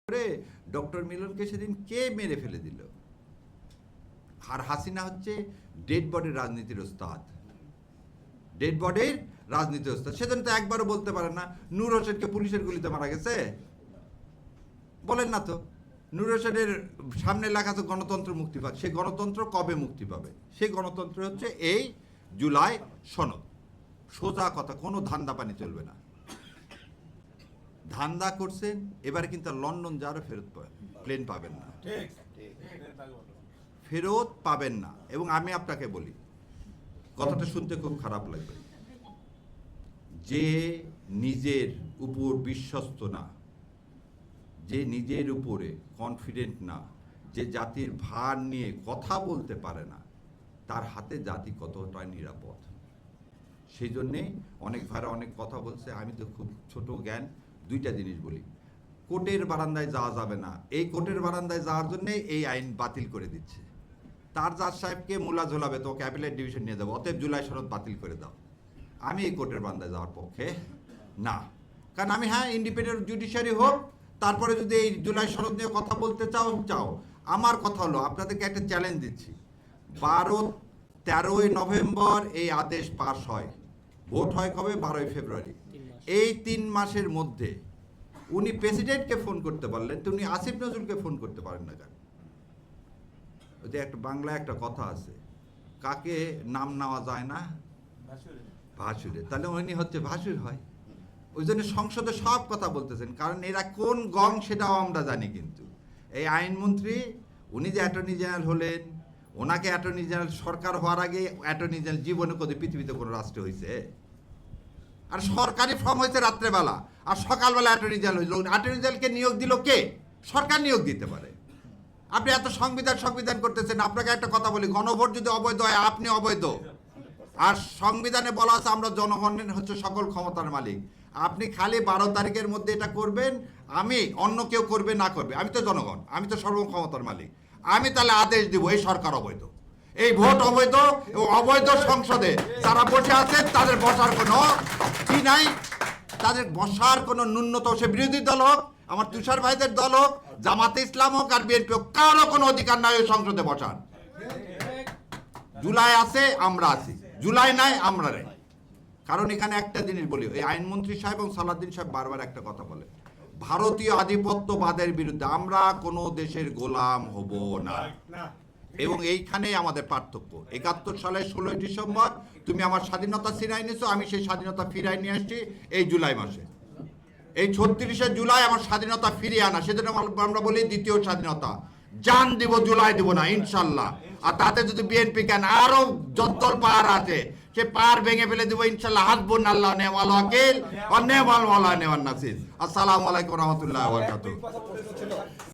করে ডক্টর মিলনকে সেদিন কে মেরে ফেলে দিল? আর হাসিনা হচ্ছে ডেড বডির রাজনীতির ওস্তাদ, ডেড বডির রাজনীতির ওস্তাদ। সেদিন তো একবারও বলতে পারে না নূর হোসেনকে পুলিশের গুলিতে মারা গেছে, বলেন না তো। নূর হোসেনের সামনে লেখা তো গণতন্ত্র মুক্তি পাক, সেই গণতন্ত্র কবে মুক্তি পাবে? সেই গণতন্ত্র হচ্ছে এই জুলাই সনদ। সোজা কথা, কোনো ধান্দা পানি চলবে না। ধান্দা করছেন, এবারে কিন্তু লন্ডন যাওয়ারও প্লেন পাবেন না, ফেরত পাবেন না। এবং আমি আপনাকে বলি, কথাটা শুনতে খুব খারাপ লাগবে, যে নিজের উপর বিশ্বস্ত না, যে নিজের উপরে কনফিডেন্ট না, যে জাতির ভার নিয়ে কথা বলতে পারে না, তার হাতে জাতি কতটা নিরাপদ। সেই জন্যে অনেক ভাইরা অনেক কথা বলছে, আমি তো খুব ছোট জ্ঞান, দুইটা জিনিস বলি। কোর্টের বারান্দায় যাওয়া যাবে না, এই কোর্টের বারান্দায় যাওয়ার জন্যে এই আইন বাতিল করে দিচ্ছে। তার জাজ সাহেবকে মুলা ঝোলাবে, তো ওকে অ্যাপিলেট ডিভিশন নিয়ে যাবো, অতএব জুলাই সনদ বাতিল করে দাও। আমি এই কোর্টের বারান্দায় যাওয়ার পক্ষে না, কারণ আমি ইন্ডিপেন্ডেন্ট জুডিশিয়ারি হোক, তারপরে যদি এই জুলাই সনদ নিয়ে কথা বলতে চাও। আমার কথা হলো, আপনাদেরকে একটা চ্যালেঞ্জ দিচ্ছি, 13ই নভেম্বর এই আদেশ পাস হয়, ভোট হয় কবে? 12ই ফেব্রুয়ারি। এই 3 মাসের মধ্যে উনি প্রেসিডেন্টকে ফোন করতে পারলেন, তো উনি আসিফ নজরুলকে ফোন করতে পারেন না কেন? ওই যে একটা বাংলায় একটা কথা আছে, কাকে নাম নেওয়া যায় না? ভাসুরে। তাহলে উনি হচ্ছে ভাসুর হয়। ওই জন্য সংসদে সব কথা বলতেছেন, কারণ এরা কোন গং সেটাও আমরা জানি। কিন্তু এই আইনমন্ত্রী, উনি যে অ্যাটর্নি জেনারেল হলেন, ওনাকে অ্যাটর্নি জেনারেল, সরকার হওয়ার আগে অ্যাটর্নি জেনারেল জীবনে কোথাও পৃথিবীতে কোনো রাষ্ট্রে হয়েছে? আর সরকারি ফর্ম হয়েছে রাত্রেবেলা, আর সকালবেলা অ্যাটর্নি জেনারেল হয়েছিল। অ্যাটর্নি জেনারেলকে নিয়োগ দিল কে? সরকার নিয়োগ দিতে পারে। আপনি এত সংবিধান করতেছেন। আপনাকে একটা কথা বলি, গণভোট যদি অবৈধ হয়, আপনি অবৈধ। আর সংবিধানে বলা আছে আমরা জনগণের হচ্ছে সকল ক্ষমতার মালিক। আপনি খালি 12 তারিখের মধ্যে এটা করবেন, আমি অন্য কেউ করবে না করবে, আমি তো জনগণ, আমি তো সর্বক্ষমতার মালিক। আমি তাহলে আদেশ দিব এই সরকার অবৈধ, এই ভোট অবৈধ, এবং অবৈধ সংসদে যারা বসে আছে তাদের বসার কোনো কি নাই, তাদের বসার কোনো ন্যূনতম, সে বিরোধী দল হোক, আমার তুষার ভাইদের দল হোক, জামাতে ইসলাম হোক আর বিএনপি হোক, কারো কোনো অধিকার নাই ওই সংসদে বসার। জুলাই আছে, আমরা আছি, জুলাই নাই, আমরা নেই। কারণ এখানে একটা জিনিস বলি, এই আইনমন্ত্রী সাহেব এবং সালাউদ্দিন সাহেব বারবার একটা কথা বলে, ভারতীয় আধিপত্যবাদের বিরুদ্ধে আমরা কোনো দেশের গোলাম হব না। এবং এইখানেই আমাদের পার্থক্য। 71 সালের 16ই ডিসেম্বর তুমি আমার স্বাধীনতা ছিনাই নিয়েছো, আমি সেই স্বাধীনতা ফিরাই নিয়ে আসছি এই জুলাই মাসে। এই 36শে জুলাই আমার স্বাধীনতা ফিরিয়ে আনা, সেজন্য আমরা বলি দ্বিতীয় স্বাধীনতা। জান দিব, জুলাই দিব না ইনশাল্লাহ। আর তাতে যদি বিএনপি কেন আরো যদ্দল পাহাড় আছে, সে পাহাড় ভেঙে ফেলে দিব ইনশাল্লাহ। হাসবুন আল্লাহ নেওয়াল ওয়াকিল ও নেওয়াল ওয়ালা নেওয়াল নাসির। আসসালামু আলাইকুম রহমতুল্লাহ ওয়া বারাকাতুহু।